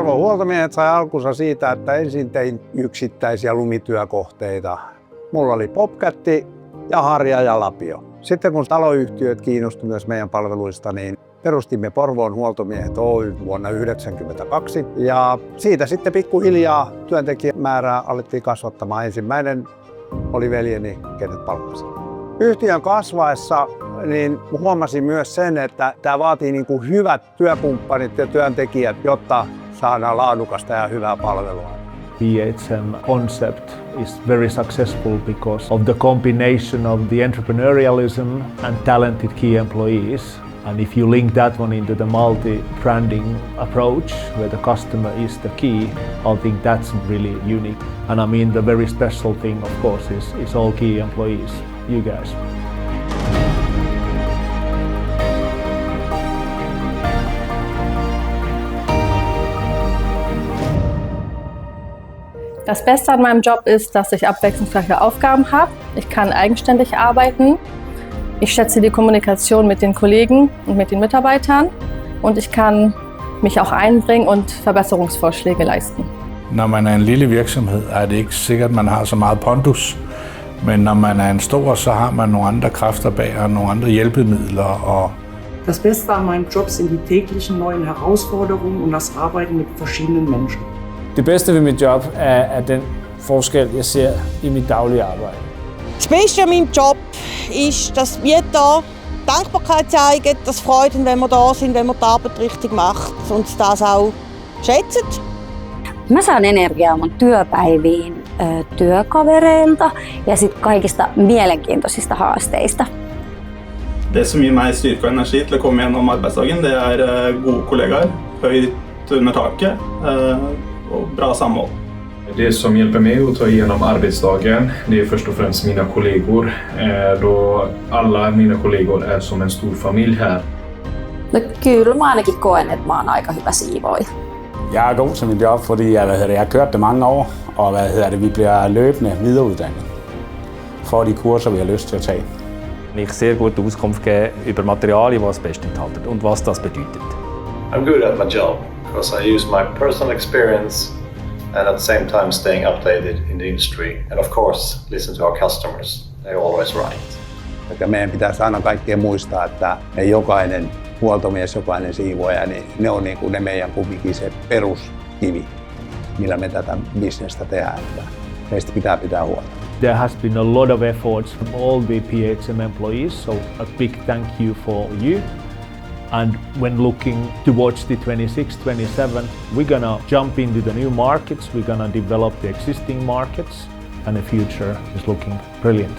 Porvoon huoltomiehet sai alkunsa siitä, että ensin tein yksittäisiä lumityökohteita. Mulla oli Bobcatti ja Harja ja Lapio. Sitten kun taloyhtiöt kiinnostuivat myös meidän palveluista, niin perustimme Porvoon huoltomiehet Oy vuonna 1992 ja siitä sitten pikkuhiljaa työntekijämäärää alettiin kasvattamaan. Ensimmäinen oli veljeni, kenet palkkasin. Yhtiön kasvaessa niin huomasin myös sen, että tämä vaatii niin kuin hyvät työkumppanit ja työntekijät, jotta saadaan laadukasta ja hyvää palvelua. PHM concept is very successful because of the combination of the entrepreneurialism and talented key employees. And if you link that one into the multi-branding approach, where the customer is the key, I think that's really unique. And I mean, the very special thing, of course, is all key employees, you guys. Das Beste an meinem Job ist, dass ich abwechslungsreiche Aufgaben habe. Ich kann eigenständig arbeiten. Ich schätze die Kommunikation mit den Kollegen und mit den Mitarbeitern. Und ich kann mich auch einbringen und Verbesserungsvorschläge leisten. Når man er en lille virksomhed, er det ikke sikkert, at man har så meget pondus. Men når man er en stor, så har man nogle andre kræfter bag og nogle andre hjælpemidler. Das Beste an meinem Job sind die täglichen neuen Herausforderungen und das Arbeiten mit verschiedenen Menschen. Det bedste ved mit job er den forskel, jeg ser i mit daglige arbejde. Das Beste an meinem Job ist, dass wir da Dankbarkeit zeigen, dass Freude, wenn wir da sind, wenn man die Arbeit richtig macht und das auch schätzen. Mä saan energiaa mun työpäiviin työkavereilta ja sitten kaikista mielenkiintoisista haasteista. Det som gir meg styrke og energi til å komme gjennom arbeidsdagen, det er gode kollegaer, høyt under taket och bra samhold. Det som hjälper mig att ta igenom arbetsdagen, det är först och främst mina kollegor. Då alla mina kollegor är som en stor familj här. No, kyllä mä ainakin koen, että mä oon aika hyvä siivooja. Jeg er god til mit job, fordi jeg har kørt det mange år, og vi bliver løbende videreuddannet for de kurser, vi har lyst til at tage. Ich sehr gute Auskunft geben über Materialien, die das Beste enthalten und was das bedeutet. I'm good at my job because I use my personal experience and at the same time staying updated in the industry and of course listen to our customers. They're always right. Ja meidän pitäisi aina kaikkien muistaa, että jokainen huoltomies, jokainen siivooja, niin ne on niin kuin ne meidän kumminkin se peruskivi, millä me tätä bisnestä tehdään. Meistä pitää pitää huolta. There has been a lot of efforts from all the PHM employees, so a big thank you for you. And when looking towards the 26-27, we're gonna jump into the new markets, we're gonna develop the existing markets, and the future is looking brilliant.